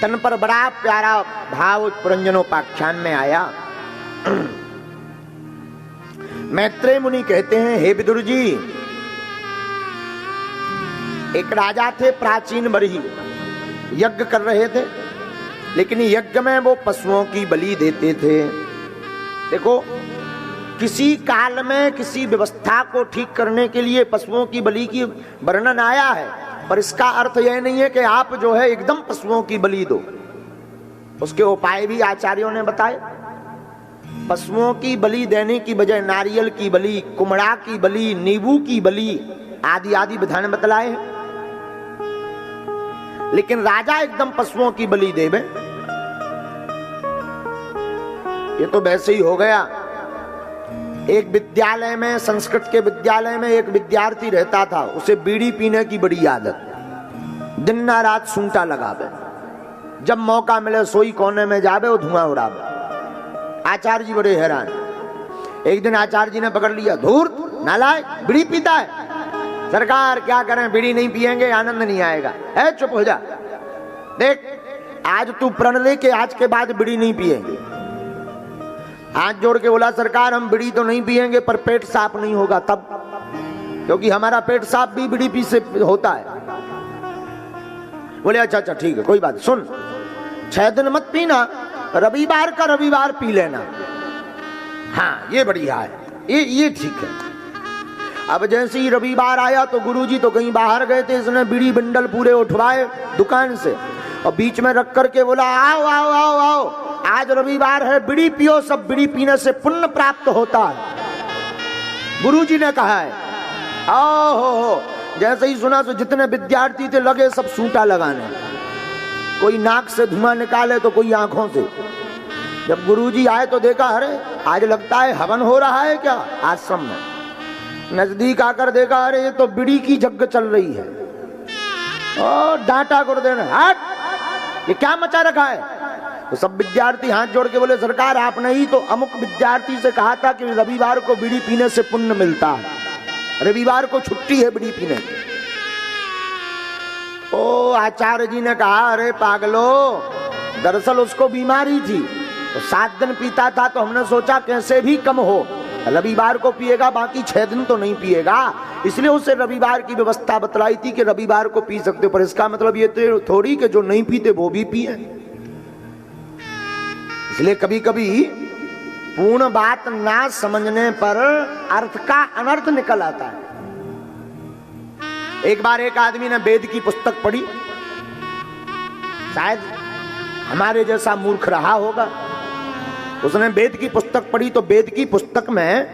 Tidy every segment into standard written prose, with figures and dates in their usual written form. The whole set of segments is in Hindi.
तन पर बड़ा प्यारा भाव पुरंजनोपाख्यान में आया। मैत्रेय मुनि कहते हैं, हे विदुर जी, एक राजा थे प्राचीन बरही, यज्ञ कर रहे थे, लेकिन यज्ञ में वो पशुओं की बलि देते थे। देखो, किसी काल में किसी व्यवस्था को ठीक करने के लिए पशुओं की बलि की वर्णन आया है, पर इसका अर्थ यह नहीं है कि आप जो है एकदम पशुओं की बलि दो। उसके उपाय भी आचार्यों ने बताए। पशुओं की बलि देने की बजाय नारियल की बलि, कुमड़ा की बलि, नींबू की बलि आदि आदि विधान बतलाए हैं। लेकिन राजा एकदम पशुओं की बलि देवे, ये तो वैसे ही हो गया। एक विद्यालय में, संस्कृत के विद्यालय में एक विद्यार्थी रहता था, उसे बीड़ी पीने की बड़ी आदत, दिन ना रात सूंटा लगावे, जब मौका मिले सोई कोने में जावे वो धुआं उड़ावे। आचार्य जी बड़े हैरान। एक दिन आचार्य जी ने पकड़ लिया, धूर्त नालायक, बीड़ी पीता है। सरकार क्या करें, बीड़ी नहीं पिएंगे आनंद नहीं आएगा। है, चुप हो जा, देख आज तू प्रण ले के आज के बाद बीड़ी नहीं पिएंगे। हाथ जोड़ के बोला, सरकार हम बीड़ी तो नहीं पिएंगे पर पेट साफ नहीं होगा तब, क्योंकि हमारा पेट साफ भी बीड़ी पी से होता है। बोले अच्छा ठीक है, कोई बात, सुन 6 दिन मत पीना, रविवार का रविवार पी लेना। हाँ ये बढ़िया है, ये ठीक है। अब जैसे ही रविवार आया तो गुरुजी तो कहीं बाहर गए थे, इसने बीड़ी बंडल पूरे उठवाए दुकान से और बीच में रख करके बोला, आओ आओ आओ आओ, आज रविवार है, बीड़ी पियो, सब बीड़ी पीने से पुण्य प्राप्त होता है। गुरुजी ने कहा है। हो जैसे ही सुना तो जितने विद्यार्थी थे लगे सब सूंटा लगाने, कोई नाक से धुआं निकाले तो कोई आंखों से। जब गुरुजी आए तो देखा, अरे आज लगता है हवन हो रहा है क्या आश्रम में। नजदीक आकर देखा, अरे ये तो बीड़ी की जग चल रही है। और डांटा गुरुदेव ने, हट, ये क्या मचा रखा है। तो सब विद्यार्थी हाथ जोड़ के बोले, सरकार आपने ही तो अमुक विद्यार्थी से कहा था कि रविवार को बीड़ी पीने से पुण्य मिलता है, रविवार को छुट्टी है बीड़ी पीने की। ओ आचार्य जी ने कहा, अरे पागलो, दरअसल उसको बीमारी थी तो 7 दिन पीता था, तो हमने सोचा कैसे भी कम हो, रविवार को पिएगा, बाकी 6 दिन तो नहीं पिएगा, इसलिए उसे रविवार की व्यवस्था बतलाई थी कि रविवार को पी सकते हो। पर इसका मतलब ये तो थोड़ी कि जो नहीं पीते वो भी पिए। इसलिए कभी कभी पूर्ण बात ना समझने पर अर्थ का अनर्थ निकल आता है। एक बार एक आदमी ने वेद की पुस्तक पढ़ी, शायद हमारे जैसा मूर्ख रहा होगा, उसने वेद की पुस्तक पढ़ी तो वेद की पुस्तक में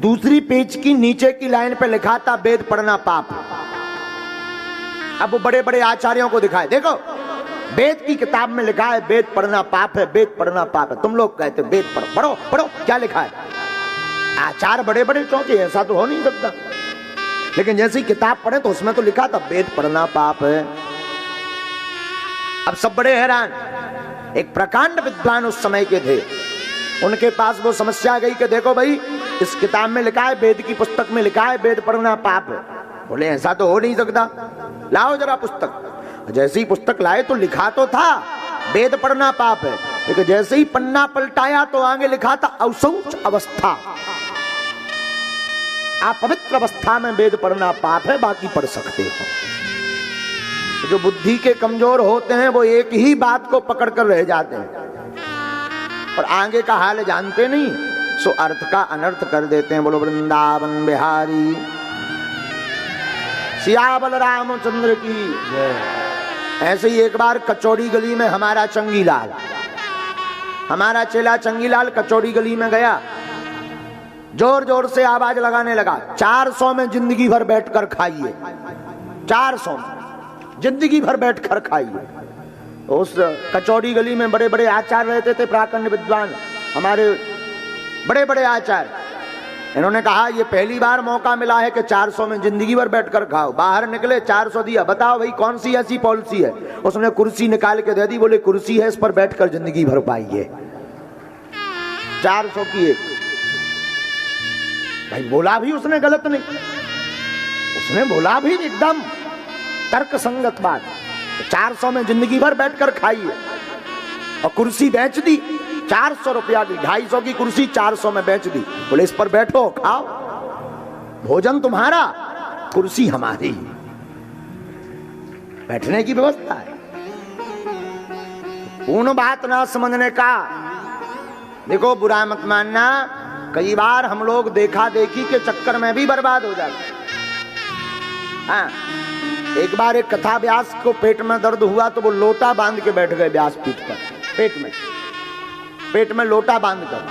दूसरी पेज की नीचे की लाइन पे लिखा था, वेद पढ़ना पाप। अब वो बड़े बड़े आचार्यों को दिखाए, देखो वेद की किताब में लिखा है वेद पढ़ना पाप है, वेद पढ़ना पाप है। तुम लोग कहते वेद पढ़ो पढ़ो, क्या लिखा है। आचार्य बड़े बड़े चौंके, ऐसा तो हो नहीं सकता। लेकिन जैसे ही किताब पढ़े तो उसमें तो लिखा था वेद पढ़ना पाप है। अब सब बड़े हैरान। एक प्रकांड विद्वान उस समय के थे, उनके पास वो समस्या गई कि देखो भाई, इस किताब में लिखा है, वेद की पुस्तक में लिखा है वेद पढ़ना पाप है। बोले ऐसा तो हो नहीं सकता, लाओ जरा पुस्तक। जैसे ही पुस्तक लाए तो लिखा तो था वेद पढ़ना पाप है, लेकिन जैसे ही पन्ना पलटाया तो आगे लिखा था अशौच अवस्था, आप पवित्र अवस्था में वेद पढ़ना पाप है, बाकी पढ़ सकते हो। जो बुद्धि के कमजोर होते हैं वो एक ही बात को पकड़ कर रह जाते हैं और आगे का हाल जानते नहीं, सो अर्थ का अनर्थ कर देते हैं। बोलो वृंदावन बिहारी सियावल रामचंद्र की जय। ऐसे ही एक बार कचौड़ी गली में हमारा चंगीलाल, हमारा चेला चंगीलाल कचौड़ी गली में गया, जोर जोर से आवाज लगाने लगा, 400 में जिंदगी भर बैठकर खाइए, 400 में जिंदगी भर बैठकर खाइए। उस कचौड़ी गली में बड़े बड़े आचार्य रहते थे, प्राकंड विद्वान, हमारे बड़े बड़े आचार्य। इन्होंने कहा ये पहली बार मौका मिला है कि 400 में जिंदगी भर बैठकर खाओ। बाहर निकले, 400 दिया, बताओ भाई कौन सी ऐसी पॉलिसी है। उसने कुर्सी निकाल के दे दी, बोले कुर्सी है, इस पर बैठकर जिंदगी भर पाइए। 400 की एक। भाई बोला भी उसने गलत नहीं, उसने बोला भी एकदम तर्क संगत बात। 400 में जिंदगी भर बैठकर खाइए। और कुर्सी बेच दी 400 रुपया की, 250 की कुर्सी 400 में बेच दी। बोले इस पर बैठो खाओ, भोजन तुम्हारा, कुर्सी हमारी, बैठने की व्यवस्था है। पूर्ण बात ना समझने का। देखो बुरा मत मानना, कई बार हम लोग देखा देखी के चक्कर में भी बर्बाद हो जाते हैं। हाँ, एक बार एक कथा व्यास को पेट में दर्द हुआ तो वो लोटा बांध के बैठ गए व्यास पीठ पर, पेट में लोटा बांध कर।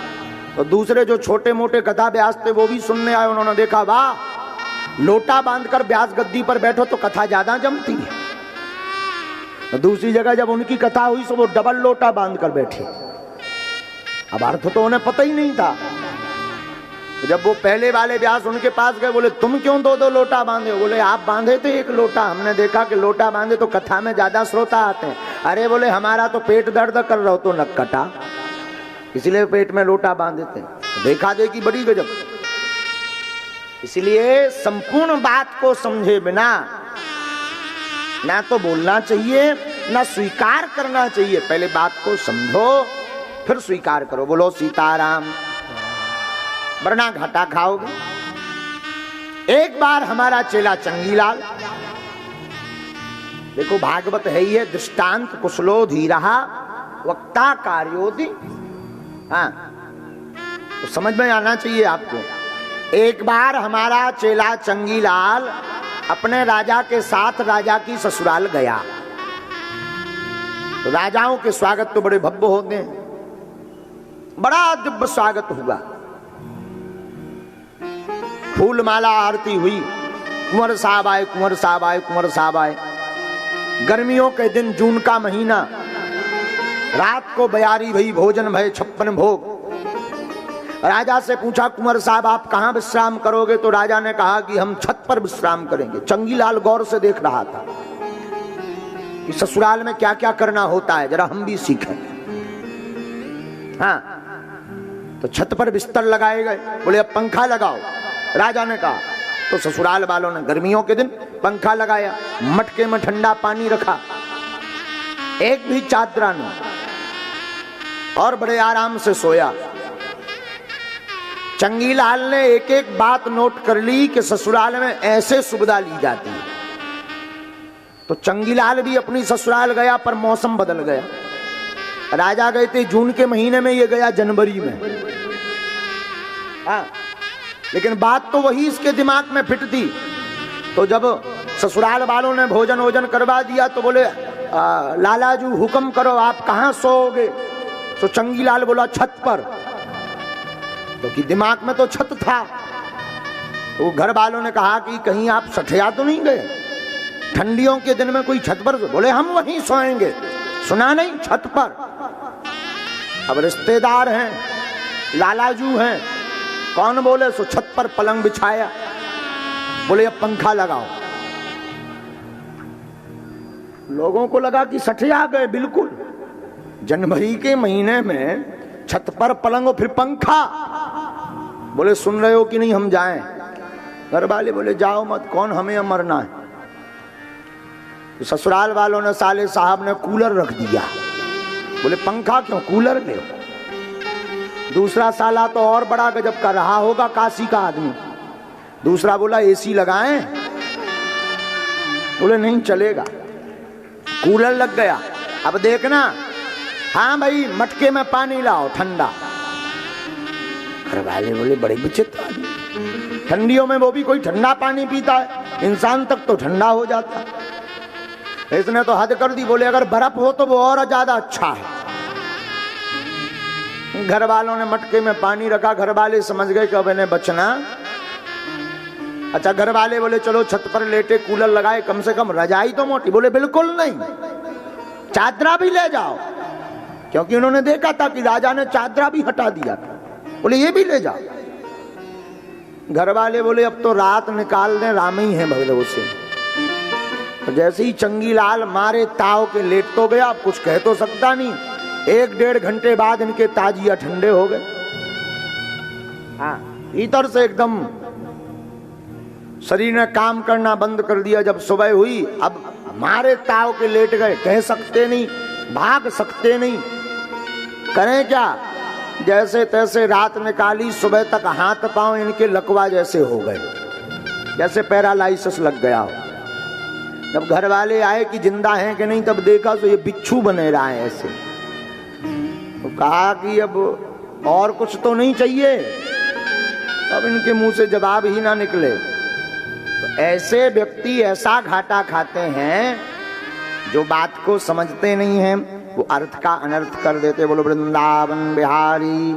तो दूसरे जो छोटे मोटे कथा व्यास थे वो भी सुनने आए, उन्होंने देखा वाह, लोटा बांधकर व्यास गद्दी पर बैठो तो कथा ज्यादा जमती है। तो दूसरी जगह जब उनकी कथा हुई तो वो डबल लोटा बांध कर बैठे। अब अर्थ तो उन्हें पता ही नहीं था। जब वो पहले वाले व्यास उनके पास गए, बोले तुम क्यों दो लोटा बांधे? बोले आप बांधे थे एक लोटा, हमने देखा कि लोटा बांधे तो कथा में ज्यादा श्रोता आते हैं। अरे बोले हमारा तो पेट दर्द कर रहा हो तो नक कटा, इसलिए पेट में लोटा बांधे थे। देखा देखी बड़ी गजब। इसलिए संपूर्ण बात को समझे बिना ना तो बोलना चाहिए ना स्वीकार करना चाहिए। पहले बात को समझो फिर स्वीकार करो। बोलो सीताराम, वरना घाटा खाओगे। एक बार हमारा चेला चंगीलाल, देखो भागवत है ही है, दृष्टांत कुशलो धीरहा वक्ता कार्योदि। हाँ, तो समझ में आना चाहिए आपको। एक बार हमारा चेला चंगीलाल अपने राजा के साथ राजा की ससुराल गया। तो राजाओं के स्वागत तो बड़े भव्य होते हैं, बड़ा दिव्य स्वागत हुआ। फूल माला आरती हुई, कुंवर साहब आए, कुंवर साहब आए, कुंवर साहब आए। गर्मियों के दिन, जून का महीना, रात को बयारी भई, भोजन भय 56 भोग। राजा से पूछा कुंवर साहब आप कहां विश्राम करोगे? तो राजा ने कहा कि हम छत पर विश्राम करेंगे। चंगीलाल गौर से देख रहा था कि ससुराल में क्या क्या करना होता है, जरा हम भी सीखें। हाँ, तो छत पर बिस्तर लगाए गए। बोले अब पंखा लगाओ, राजा ने कहा। तो ससुराल वालों ने गर्मियों के दिन पंखा लगाया, मटके में ठंडा पानी रखा, एक भी चादरा नहीं, और बड़े आराम से सोया। चंगीलाल ने एक एक बात नोट कर ली कि ससुराल में ऐसे सुविधा ली जाती है। तो चंगीलाल भी अपनी ससुराल गया, पर मौसम बदल गया। राजा गए थे जून के महीने में, ये गया जनवरी में। हाँ, लेकिन बात तो वही इसके दिमाग में फिट थी। तो जब ससुराल वालों ने भोजन वोजन करवा दिया तो बोले लालाजू हुक्म करो, आप कहाँ सोओगे? तो चंगीलाल बोला छत पर, क्योंकि दिमाग में तो छत था। तो घर वालों ने कहा कि कहीं आप सठिया तो नहीं गए, ठंडियों के दिन में कोई छत पर? बोले हम वहीं सोएंगे। सुना नहीं, छत पर। अब रिश्तेदार हैं, लालाजू हैं, कौन बोले? सो छत पर पलंग बिछाया। बोले अब पंखा लगाओ। लोगों को लगा कि सठिया गए। बिल्कुल, जनवरी के महीने में छत पर पलंग और फिर पंखा। बोले सुन रहे हो कि नहीं, हम जाएं? घर वाले बोले जाओ मत, कौन हमें मरना है। तो ससुराल वालों ने, साले साहब ने कूलर रख दिया। बोले पंखा क्यों, कूलर ले। दूसरा साला तो और बड़ा गजब का रहा होगा, काशी का आदमी। दूसरा बोला एसी लगाएं। बोले नहीं चलेगा, कूलर लग गया। अब देखना, हाँ भाई मटके में पानी लाओ ठंडा। घर वाले बोले बड़े विचित्र आदमी, ठंडियों में वो भी कोई ठंडा पानी पीता है? इंसान तक तो ठंडा हो जाता है। इसने तो हद कर दी। बोले अगर बर्फ हो तो वो और ज्यादा अच्छा है। घर वालों ने मटके में पानी रखा। घर वाले समझ गए कि अब इन्हें बचना। अच्छा, घर वाले बोले चलो छत पर लेटे, कूलर लगाए, कम से कम रजाई तो मोटी। बोले बिल्कुल नहीं, चादरा भी ले जाओ, क्योंकि उन्होंने देखा था कि राजा ने चादरा भी हटा दिया था। बोले ये भी ले जाओ। घर वाले बोले अब तो रात निकाल दें, राम ही है भगवान से। तो जैसे ही चंगीलाल मारे ताव के लेट तो गया, अब कुछ कह तो सकता नहीं। 1-1.5 घंटे बाद इनके ताजिया ठंडे हो गए। हाँ, भीतर से एकदम शरीर ने काम करना बंद कर दिया। जब सुबह हुई, अब मारे ताव के लेट गए, कह सकते नहीं, भाग सकते नहीं, करें क्या? जैसे तैसे रात निकाली, सुबह तक हाथ पांव इनके लकवा जैसे हो गए, जैसे पैरालाइसिस लग गया हो। जब घर वाले आए कि जिंदा हैं कि नहीं, तब देखा तो ये बिच्छू बने रहा है ऐसे। तो कहा कि अब और कुछ तो नहीं चाहिए, अब इनके मुंह से जवाब ही ना निकले। तो ऐसे व्यक्ति ऐसा घाटा खाते हैं जो बात को समझते नहीं हैं, वो अर्थ का अनर्थ कर देते। बोलो वृंदावन बिहारी